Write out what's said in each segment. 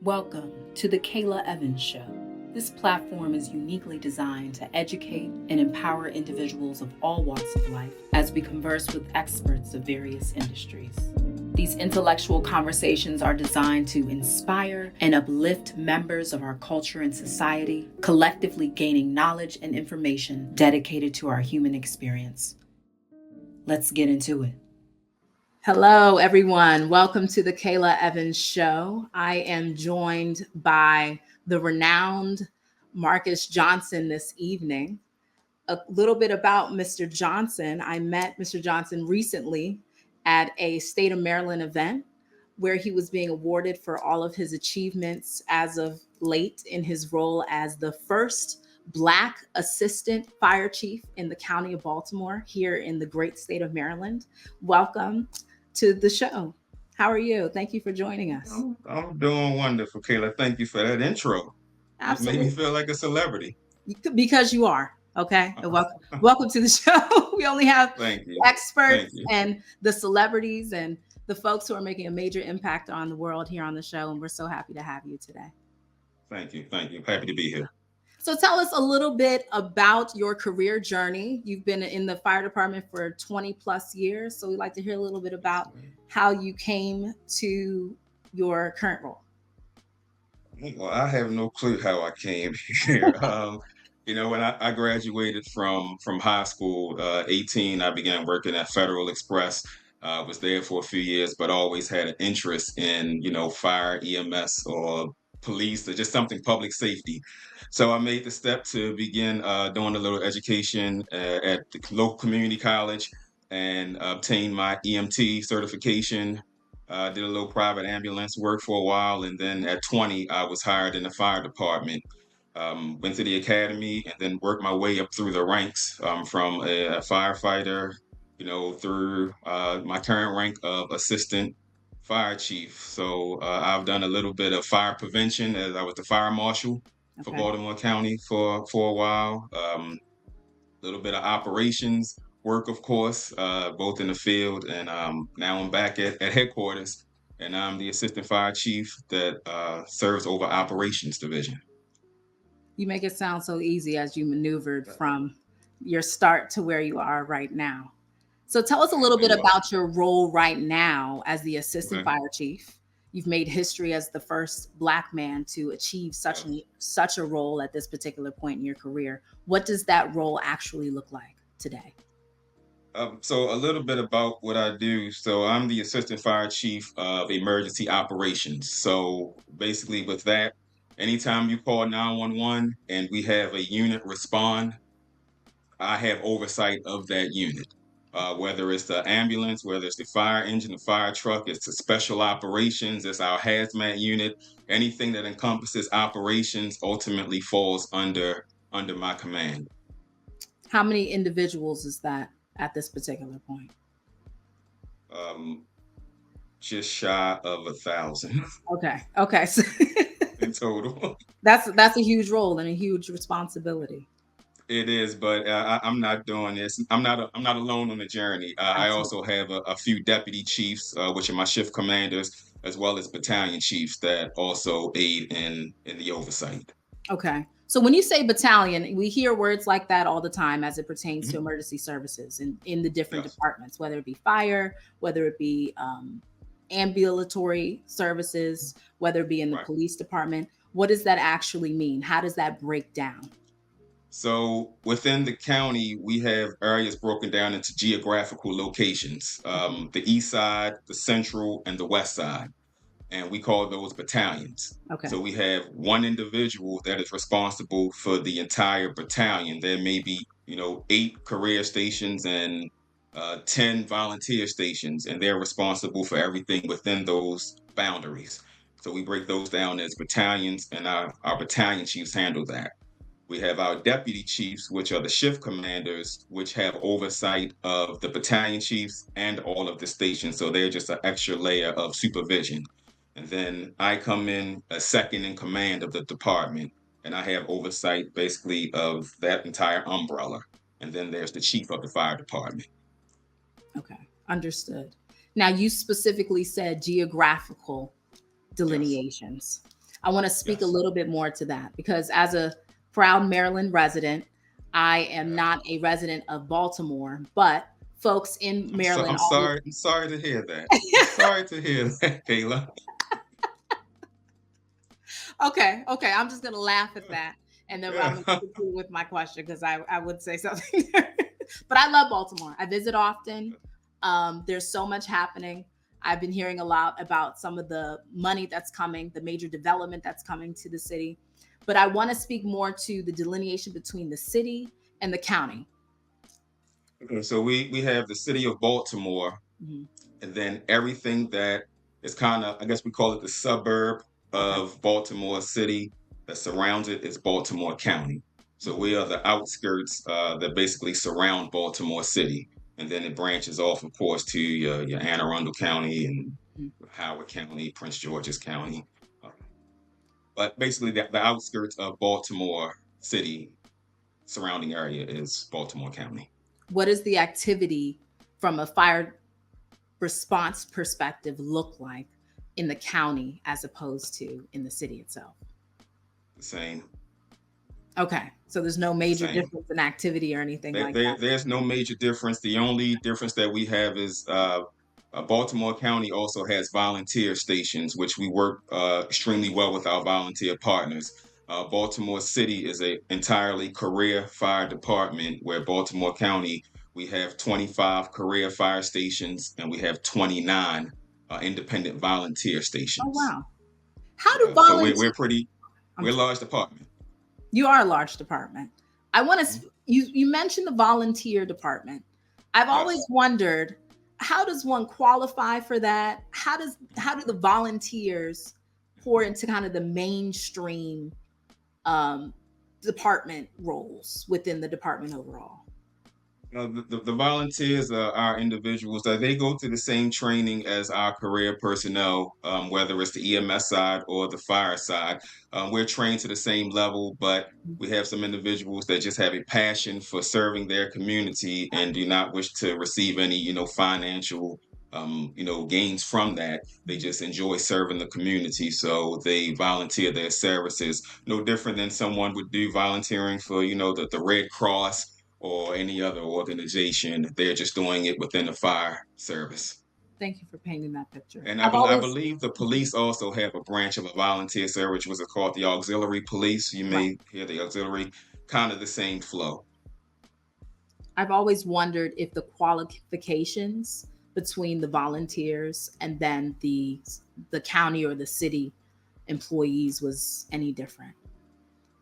Welcome to the Kaala Evans Show. This platform is uniquely designed to educate and empower individuals of all walks of life as we converse with experts of various industries. These intellectual conversations are designed to inspire and uplift members of our culture and society, collectively gaining knowledge and information dedicated to our human experience. Let's get into it. Hello, everyone. Welcome to the Kaala Evans Show. I am joined by the renowned Marcus Johnson this evening. A little bit about Mr. Johnson. I met Mr. Johnson recently at a state of Maryland event where he was being awarded for all of his achievements as of late in his role as the first Black assistant fire chief in the county of Baltimore here in the great state of Maryland. Welcome to the show. How are you? Thank you for joining us. I'm doing wonderful, Kayla. Thank you for that intro. Absolutely. It made me feel like a celebrity. Because you are. Okay. Welcome to the show. We only have experts and the celebrities and the folks who are making a major impact on the world here on the show. And we're so happy to have you today. Thank you. Happy to be here. So tell us a little bit about your career journey. You've been in the fire department for 20 plus years. So we'd like to hear a little bit about how you came to your current role. Well, I have no clue how I came here. When I graduated from high school, 18, I began working at Federal Express. Was there for a few years, but always had an interest in, fire, EMS, or police, or just something public safety. So I made the step to begin doing a little education at the local community college and obtained my EMT certification. Did a little private ambulance work for a while, and then at 20, I was hired in the fire department. Went to the academy and then worked my way up through the ranks from a firefighter, through my current rank of assistant fire chief. So I've done a little bit of fire prevention as I was the fire marshal for Baltimore County for a while. A little bit of operations work, of course, both in the field and now I'm back at headquarters, and I'm the assistant fire chief that serves over operations division. You make it sound so easy as you maneuvered from your start to where you are right now. So tell us a little bit about your role right now as the assistant fire chief. You've made history as the first Black man to achieve such a role at this particular point in your career. What does that role actually look like today? So a little bit about what I do. So I'm the assistant fire chief of emergency operations. So basically with that, anytime you call 911 and we have a unit respond, I have oversight of that unit. Whether it's the ambulance, whether it's the fire engine, the fire truck, it's the special operations, it's our hazmat unit, anything that encompasses operations ultimately falls under my command. How many individuals is that at this particular point? Just shy of 1,000. Okay. So in total. That's a huge role and a huge responsibility. It is, but I'm not doing this. I'm not alone on the journey. I also have a few deputy chiefs, which are my shift commanders, as well as battalion chiefs that also aid in the oversight. Okay. So when you say battalion, we hear words like that all the time as it pertains to emergency services and in the different departments, whether it be fire, whether it be ambulatory services, whether it be in the police department. What does that actually mean? How does that break down? So within the county, we have areas broken down into geographical locations, the east side, the central, and the west side. And we call those battalions. Okay. So we have one individual that is responsible for the entire battalion. There may be, 8 career stations and 10 volunteer stations, and they're responsible for everything within those boundaries. So we break those down as battalions, and our battalion chiefs handle that. We have our deputy chiefs, which are the shift commanders, which have oversight of the battalion chiefs and all of the stations. So they're just an extra layer of supervision. And then I come in as second in command of the department, and I have oversight basically of that entire umbrella. And then there's the chief of the fire department. Okay, understood. Now you specifically said geographical delineations. I want to speak a Yes. little bit more to that because as a proud Maryland resident, I am Yes. not a resident of Baltimore, but folks in Maryland I'm always. sorry. I'm sorry to hear that. I'm sorry to hear that, Kayla. Okay, I'm just gonna laugh at that, and then I'm Yeah. gonna continue with my question because I would say something. But I love Baltimore. I visit often. There's so much happening. I've been hearing a lot about some of the money that's coming, the major development that's coming to the city. But I want to speak more to the delineation between the city and the county. Okay, so we have the city of Baltimore, Mhm. and then everything that is kind of, I guess we call it the suburb Okay. of Baltimore City that surrounds it is Baltimore County. So Mhm. we are the outskirts that basically surround Baltimore City, and then it branches off, of course, to your Anne Arundel County and Mhm. Howard County, Prince George's County. Uh, but basically, the outskirts of Baltimore City surrounding area is Baltimore County. What is the activity from a fire response perspective look like in the county as opposed to in the city itself? The same, Okay, so there's no the major same. difference in activity or anything like that. There's no major difference. The only difference that we have is Baltimore County also has volunteer stations, which we work extremely well with our volunteer partners. Baltimore City is a entirely career fire department, where Baltimore County we have 25 career fire stations and we have 29 independent volunteer Oh stations. wow. How do Yeah, so volunteer I'm we're a large department. You are a large department. I want Mhm. to you mentioned the volunteer department. I've always Yes. wondered, how does one qualify for that? How do the volunteers pour into kind of the mainstream um, department roles within the department overall? The volunteers are our individuals that they go through the same training as our career personnel, whether it's the EMS side or the fire side. We're trained to the same level, but we have some individuals that just have a passion for serving their community and do not wish to receive any, financial, gains from that. They just enjoy serving the community, so they volunteer their services. No different than someone would do volunteering for, the Red Cross or any other organization. They're just doing it within the fire service. Thank you for painting that picture. And I've I always believe the police also have a branch of a volunteer service, which is called the auxiliary police. You right. may hear the auxiliary, kind of the same flow. I've always wondered if the qualifications between the volunteers and then the county or the city employees was any different.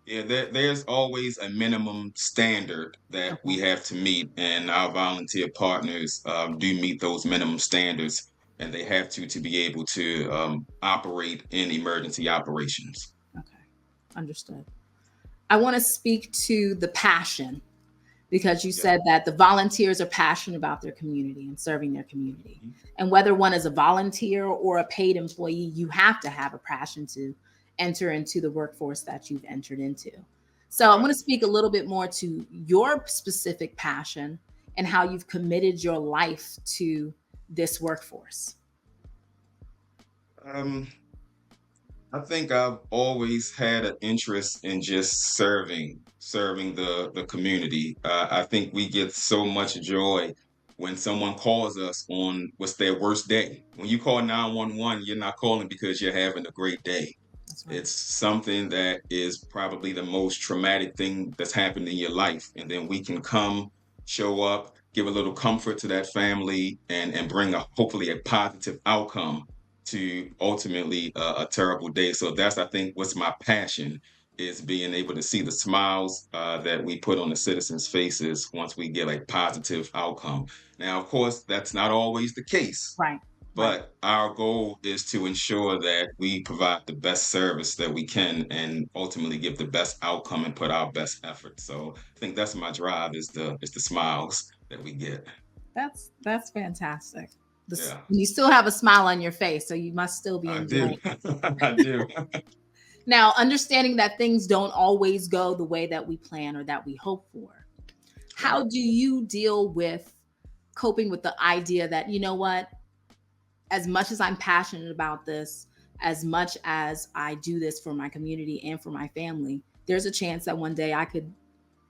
Yeah, there's always a minimum standard that Okay. we have to meet, and our volunteer partners do meet those minimum standards, and they have to be able to operate in emergency operations. Okay. Understood. I want to speak to the passion because you Yeah. said that the volunteers are passionate about their community and serving their community. Mhm. And whether one is a volunteer or a paid employee, you have to have a passion to enter into the workforce that you've entered into. So I'm going Right. to speak a little bit more to your specific passion and how you've committed your life to this workforce. Um, I think I've always had an interest in just serving the community. I think we get so much joy when someone calls us on what's their worst day. When you call 911, you're not calling because you're having a great day. That's right. It's something that is probably the most traumatic thing that's happened in your life. And then we can come, show up, give a little comfort to that family, and bring a hopefully a positive outcome to ultimately a terrible day. So that's, I think, what's my passion is being able to see the smiles that we put on the citizens' faces once we get a positive outcome. Now, of course, that's not always the case, Right. Right. but our goal is to ensure that we provide the best service that we can and ultimately give the best outcome and put our best effort. So I think that's my drive is the smiles that we get. That's fantastic. Yeah, You still have a smile on your face, so you must still be I enjoying. do. I do. Now, understanding that things don't always go the way that we plan or that we hope for, how Right. do you deal with coping with the idea that, you know what, as much as I'm passionate about this, as much as I do this for my community and for my family, there's a chance that one day I could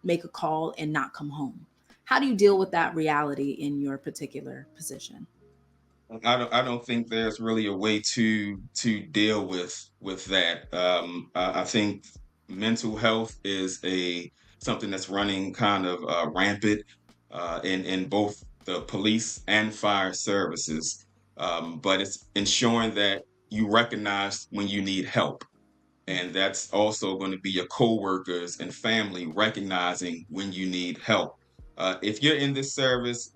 make a call and not come home. How do you deal with that reality in your particular position? I don't think there's really a way to deal with that. I think mental health is a something that's running kind of rampant in both the police and fire services. But it's ensuring that you recognize when you need help, and that's also going to be your coworkers and family recognizing when you need help. If you're in this service,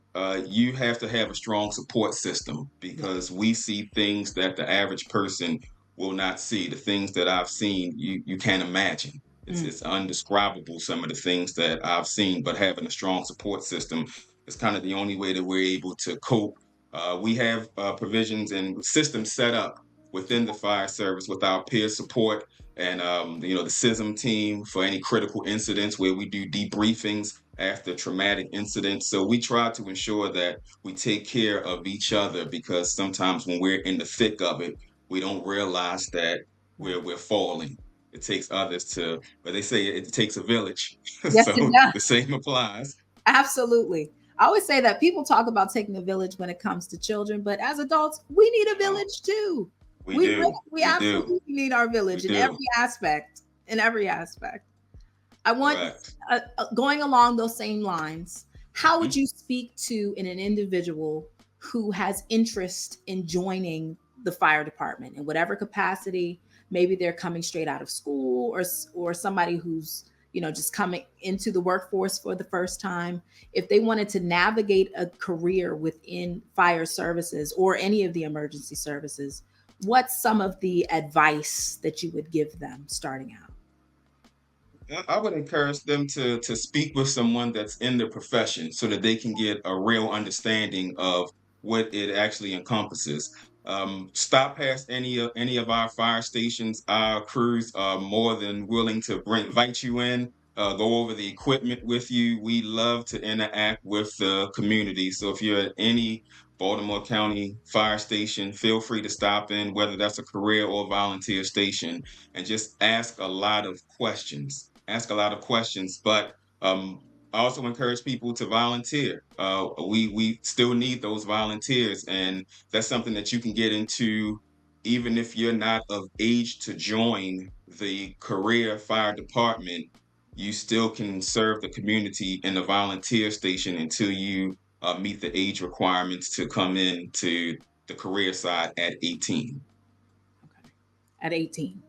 you have to have a strong support system, Yeah. because we see things that the average person will not see. The things that I've seen, you can't imagine. Mm. It's undescribable, some of the things that I've seen, but having a strong support system is kind of the only way that we're able to cope. We have provisions and systems set up within the fire service with our peer support and the SISM team for any critical incidents, where we do debriefings after traumatic incidents. So we try to ensure that we take care of each other, because sometimes when we're in the thick of it, we don't realize that Right. we're falling. It takes others to, but they say it takes a village. Yes, it So does. the same applies. Absolutely. I always say that people talk about taking a village when it comes to children, but as adults, we need a Oh, village too. we do. We We do. absolutely need our We village in do. every aspect. In every aspect. I want Correct. going along those same lines. How would Mhm. you speak to an individual who has interest in joining the fire department in whatever capacity? Maybe they're coming straight out of school, or somebody who's just coming into the workforce for the first time. If they wanted to navigate a career within fire services or any of the emergency services, what's some of the advice that you would give them starting out? I would encourage them to speak with someone that's in the profession, so that they can get a real understanding of what it actually encompasses. Stop past any of our fire stations. Our crews are more than willing to invite you in, go over the equipment with you. We love to interact with the community. So if you're at any Baltimore County fire station, feel free to stop in, whether that's a career or volunteer station, and just ask a lot of questions. Ask a lot of questions, but I also encourage people to volunteer. We still need those volunteers, and that's something that you can get into even if you're not of age to join the career fire department. You still can serve the community in the volunteer station until you meet the age requirements to come in to the career side at 18. Okay. At 18.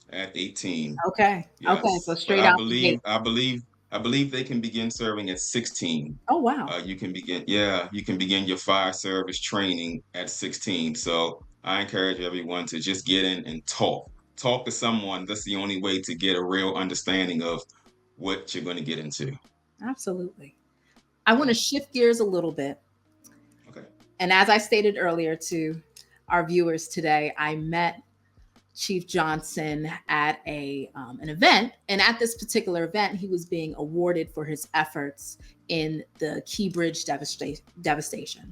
At 18. Okay. Okay. So Yes, but straight I out the believe gate. I believe I believe they can begin serving at 16. Oh, wow. You can begin your fire service training at 16. So I encourage everyone to just get in and talk. Talk to someone. That's the only way to get a real understanding of what you're going to get into. Absolutely. I want to Yeah. shift gears a little bit. Okay. And as I stated earlier to our viewers today, I met Chief Johnson at an event, and at this particular event, he was being awarded for his efforts in the Key Bridge devastation.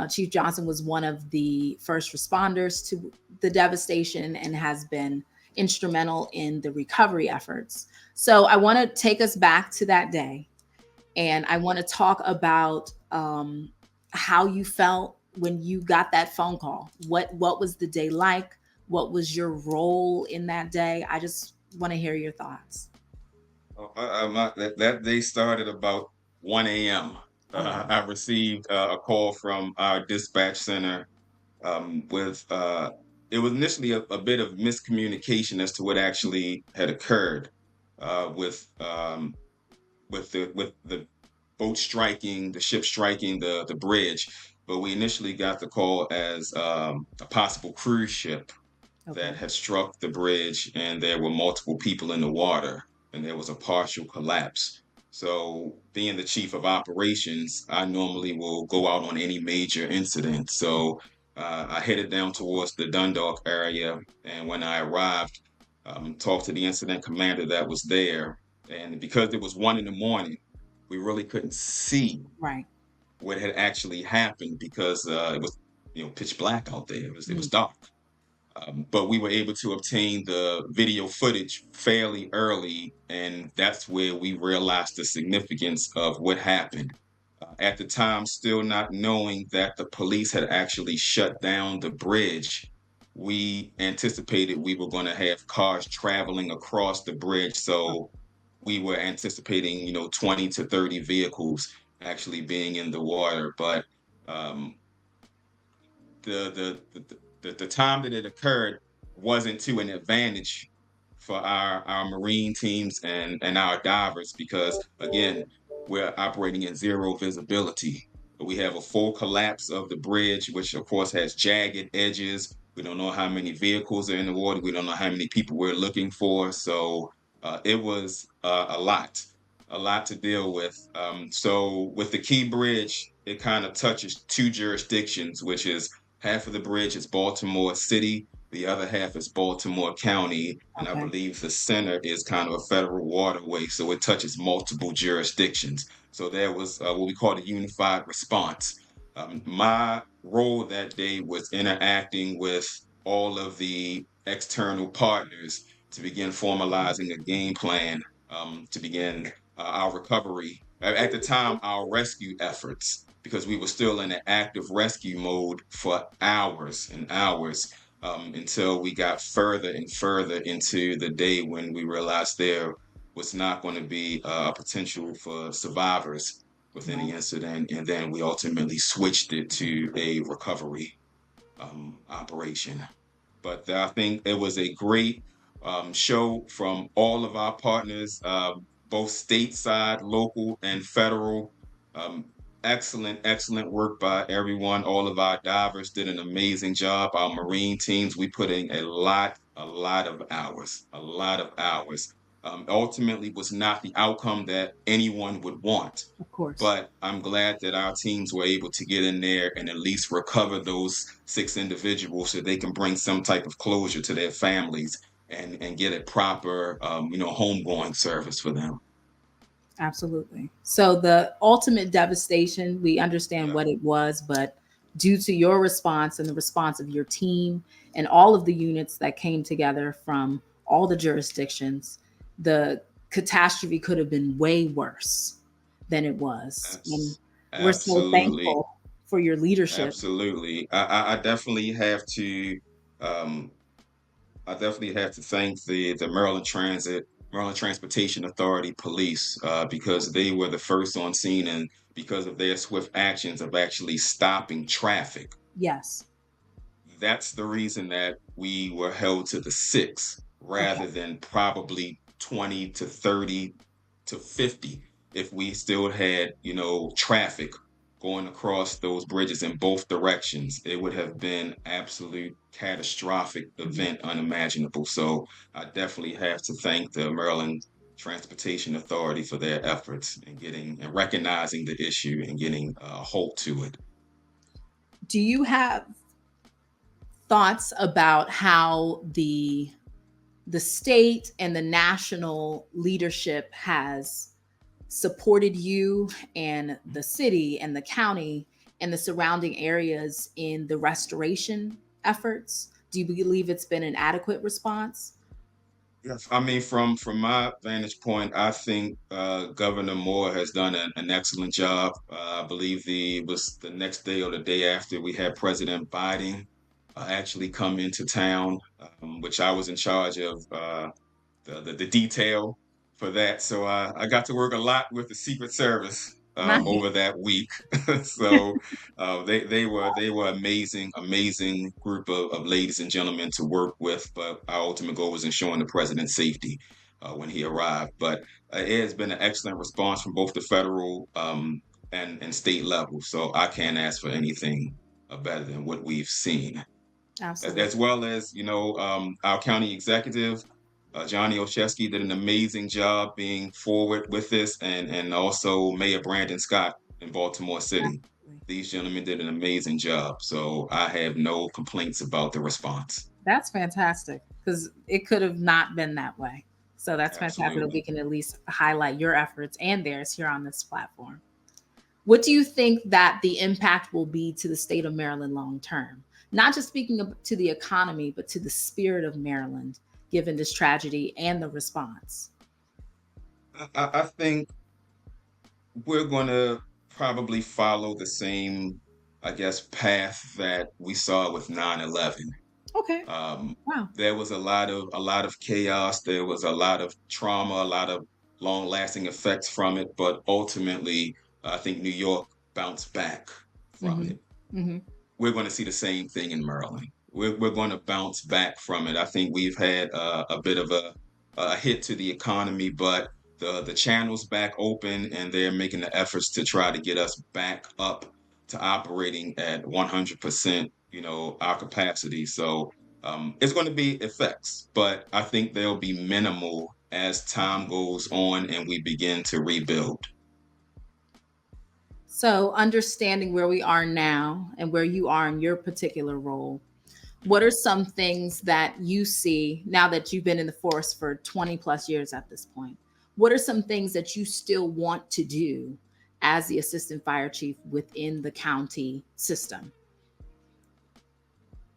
Chief Johnson was one of the first responders to the devastation and has been instrumental in the recovery efforts. So I want to take us back to that day, and I want to talk about how you felt when you got that phone call. What was the day like? What was your role in that day? I just want to hear your thoughts. That day started about 1 a.m. Oh, wow. I received a call from our dispatch center with it was initially a bit of miscommunication as to what actually had occurred with the boat striking, the ship striking the bridge. But we initially got the call as a possible cruise ship Okay. that had struck the bridge, and there were multiple people in the water, and there was a partial collapse. So, being the chief of operations, I normally will go out on any major incident. So, I headed down towards the Dundalk area, and when I arrived, talked to the incident commander that was there. And because it was 1 in the morning, we really couldn't see Right. what had actually happened, because it was pitch black out there. It was Mm. dark. But we were able to obtain the video footage fairly early, and that's where we realized the significance of what happened. At the time, still not knowing that the police had actually shut down the bridge, we anticipated we were going to have cars traveling across the bridge. So we were anticipating, 20 to 30 vehicles actually being in the water. But um, the time that it occurred wasn't to an advantage for our marine teams and our divers because again we're operating in zero visibility. We have a full collapse of the bridge, which of course has jagged edges. We don't know how many vehicles are in the water. We don't know how many people we're looking for. So it was a lot to deal with. So with the Key Bridge, it kind of touches two jurisdictions, which is half of the bridge is Baltimore City, the other half is Baltimore County, and I Okay. believe the center is kind of a federal waterway, so it touches multiple jurisdictions. So there was what we call a unified response. My role that day was interacting with all of the external partners to begin formalizing a game plan to begin our recovery. At the time, our rescue efforts, because we were still in an active rescue mode for hours and hours until we got further and further into the day when we realized there was not going to be a potential for survivors with any Right. incident. And then we ultimately switched it to a recovery operation. But I think it was a great show from all of our partners, both stateside, local, and federal. Um, excellent work by everyone. All of our divers did an amazing job. Our Marine teams, we put in a lot of hours, a lot of hours. Ultimately, was not the outcome that anyone would want. Of course. But I'm glad that our teams were able to get in there and at least recover those six individuals so they can bring some type of closure to their families and get a proper, homegoing service for them. Absolutely. So the ultimate devastation, we understand Yeah, what it was, but due to your response and the response of your team and all of the units that came together from all the jurisdictions, the catastrophe could have been way worse than it was. And that's we're so absolutely, thankful for your leadership. absolutely. I definitely have to um, I definitely have to thank the Maryland Transportation Authority Police because they were the first on scene and because of their swift actions of actually stopping traffic. Yes. That's the reason that we were held to the six Okay. rather than probably 20 to 30 to 50 if we still had, traffic going across those bridges in both directions. It would have been absolute catastrophic Mhm. event unimaginable. So I definitely have to thank the Maryland Transportation Authority for their efforts in getting and recognizing the issue and getting a halt to it. Do you have thoughts about how the state and the national leadership has supported you and the city and the county and the surrounding areas in the restoration efforts? Do you believe it's been an adequate response? Yes, I mean, from my vantage point, I think Governor Moore has done an excellent job. I believe it was the next day or the day after we had President Biden actually come into town, which I was in charge of the detail for that. So I got to work a lot with the Secret Service over Nice. that week. So they were amazing group of ladies and gentlemen to work with. But our ultimate goal was ensuring the president's safety when he arrived. But it has been an excellent response from both the federal and state level. So I can't ask for anything better than what we've seen Absolutely. as well as our county executive Johnny Olszewski did an amazing job being forward with this, and also Mayor Brandon Scott in Baltimore City. Absolutely. These gentlemen did an amazing job, so I have no complaints about the response. That's fantastic because it could have not been that way. So that's fantastic that we Absolutely. can at least highlight your efforts and theirs here on this platform. What do you think that the impact will be to the state of Maryland long term? not just speaking to the economy, but to the spirit of Maryland, given this tragedy and the response? I think we're going to probably follow the same, I guess, path that we saw with 9/11. Okay. Um, Wow. there was a lot of chaos. There was a lot of trauma, a lot of long-lasting effects from it. But ultimately, I think New York bounced back from Mm-hmm. it. Mm-hmm. We're going to see the same thing in Maryland. We're going to bounce back from it. I think we've had a bit of a hit to the economy, but the channels back open, and they're making the efforts to try to get us back up to operating at 100%, our capacity. So it's going to be effects, but I think they'll be minimal as time goes on and we begin to rebuild. So, understanding where we are now and where you are in your particular role, what are some things that you see now that you've been in the force for 20 plus years at this point? What are some things that you still want to do as the assistant fire chief within the county system?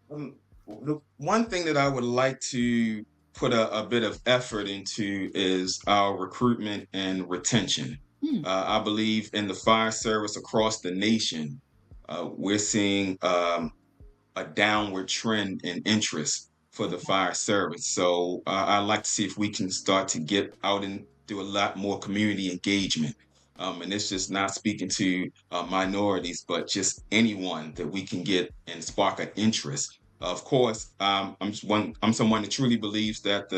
The one thing that I would like to put a bit of effort into is our recruitment and retention. Hmm. I believe in the fire service across the nation, we're seeing a downward trend in interest for the fire service. So I'd like to see if we can start to get out and do a lot more community engagement. And it's just not speaking to minorities, but just anyone that we can get and spark an interest. Of course, I'm someone that truly believes that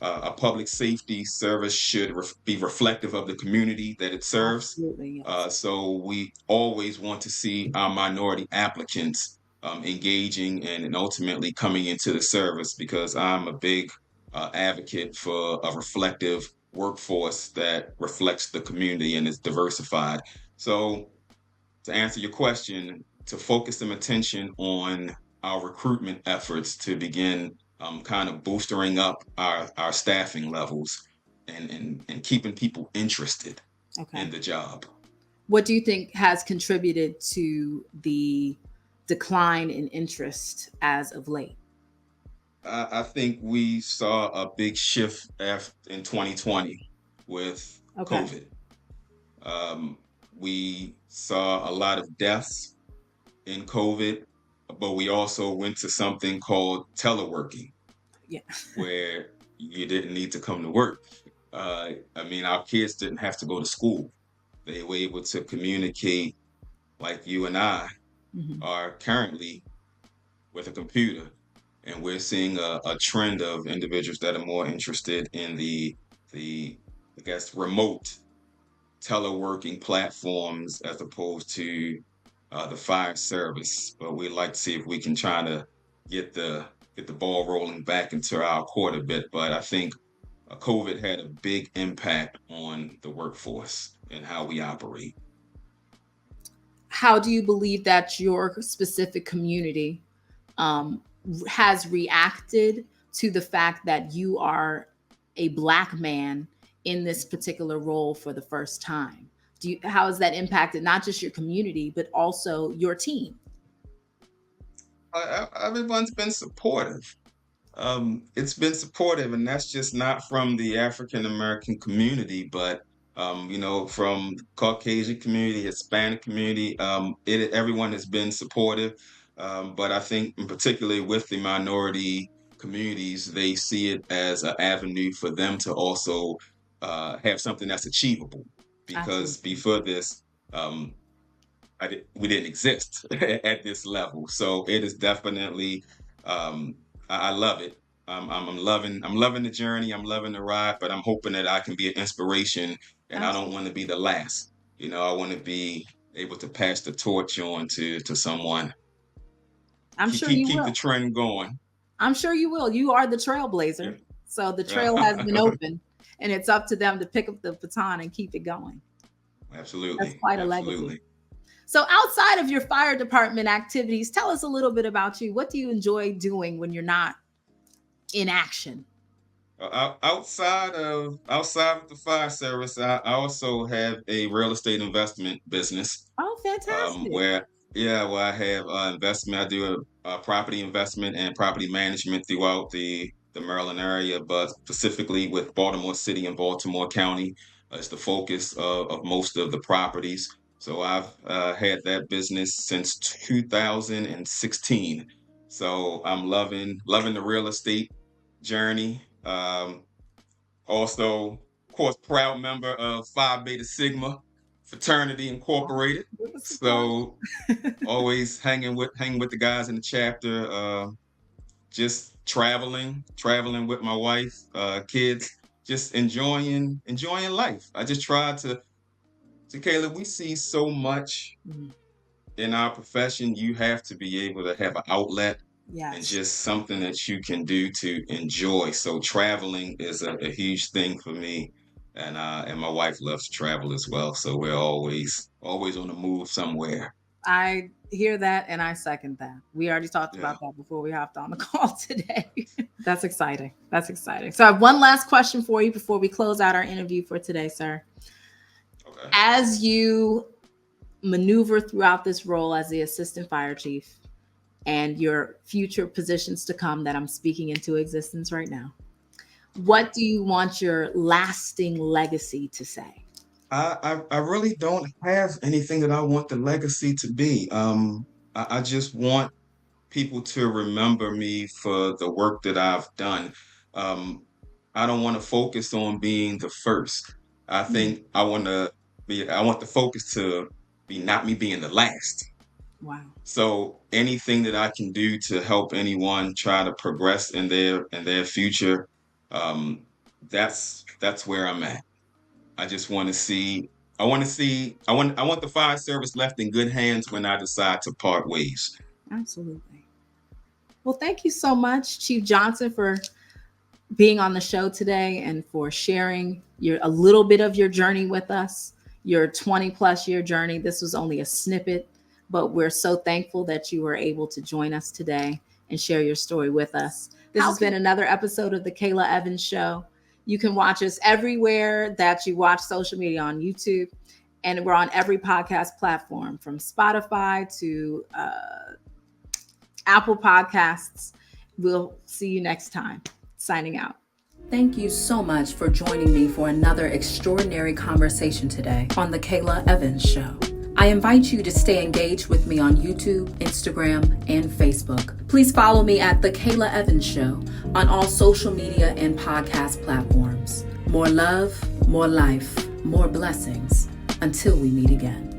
a public safety service should be reflective of the community that it serves. Absolutely, yes. So we always want to see our minority applicants engaging and ultimately coming into the service, because I'm a big advocate for a reflective workforce that reflects the community and is diversified. So, to answer your question, to focus some attention on our recruitment efforts to begin kind of boosting up our staffing levels and keeping people interested Okay. in the job. What do you think has contributed to the decline in interest as of late? I think we saw a big shift in 2020 with Okay. COVID. Um, we saw a lot of deaths in COVID, but we also went to something called teleworking, Yeah. where you didn't need to come to work. I mean, our kids didn't have to go to school. They were able to communicate like you and I Mhm. are currently with a computer. And we're seeing a trend of individuals that are more interested in the I guess remote teleworking platforms as opposed to the fire service. But we'd like to see if we can try to get the get the ball rolling back into our court a bit. But I think COVID had a big impact on the workforce and how we operate. How do you believe that your specific community um, has reacted to the fact that you are a Black man in this particular role for the first time? How has that impacted not just your community, but also your team? Everyone's been supportive. It's been supportive, and that's just not from the African American community, but from Caucasian community, Hispanic community. Everyone has been supportive, but I think, particularly with the minority communities, they see it as an avenue for them to also have something that's achievable. Because Absolutely. before this, um, we didn't exist at this level. So it is definitely, um, I love it. I'm loving the journey. I'm loving the ride, but I'm hoping that I can be an inspiration, and I don't Absolutely. want to be the last. I want to be able to pass the torch on to someone. I'm Keep sure keep you keep the will. trend going. I'm sure you will. You are the Yeah. trailblazer. So the trail has been open and it's up to them to pick up the baton and keep it going. That's Absolutely, quite a legacy. absolutely. So outside of your fire department activities, tell us a little bit about you. What do you enjoy doing when you're not in action? Outside of the fire service, I also have a real estate investment business Oh, fantastic. where Yeah, well, I have investment. I do a property investment and property management throughout the Maryland area, but specifically with Baltimore City and Baltimore County is the focus of most of the properties. So I've had that business since 2016. So I'm loving the real estate journey. Also, of course, proud member of Phi Beta Sigma Fraternity Wow. Incorporated. Give us a plug. So always hanging with the guys in the chapter, just traveling with my wife, kids, just enjoying life. I just try to Caleb, we see so much Mhm. in our profession. You have to be able to have an outlet and Yes. just something that you can do to enjoy. So traveling is a huge thing for me. And my wife loves to travel as well. So we're always on the move somewhere. I hear that and I second that. We already talked Yeah. about that before we hopped on the call today. That's exciting. That's exciting. So I have one last question for you before we close out our interview for today, sir. Okay. As you maneuver throughout this role as the assistant fire chief and your future positions to come that I'm speaking into existence right now, what do you want your lasting legacy to say? I really don't have anything that I want the legacy to be. I just want people to remember me for the work that I've done. Um, I don't want to focus on being the first. I Hmm. think I want the focus to be not me being the last. Wow. So anything that I can do to help anyone try to progress in their future, um, that's where I'm at. I just want to see. I want the fire service left in good hands when I decide to part ways. Absolutely. Well, thank you so much, Chief Johnson, for being on the show today and for sharing your a little bit of your journey with us, your 20 plus year journey. This was only a snippet, but we're so thankful that you were able to join us today and share your story with us. This has been another episode of the Kaala Evans Show. You can watch us everywhere that you watch social media on YouTube, and we're on every podcast platform from Spotify to Apple Podcasts. We'll see you next time. Signing out. Thank you so much for joining me for another extraordinary conversation today on The Kaala Evans Show. I invite you to stay engaged with me on YouTube, Instagram, and Facebook. Please follow me at The Kaala Evans Show on all social media and podcast platforms. More love, more life, more blessings. Until we meet again.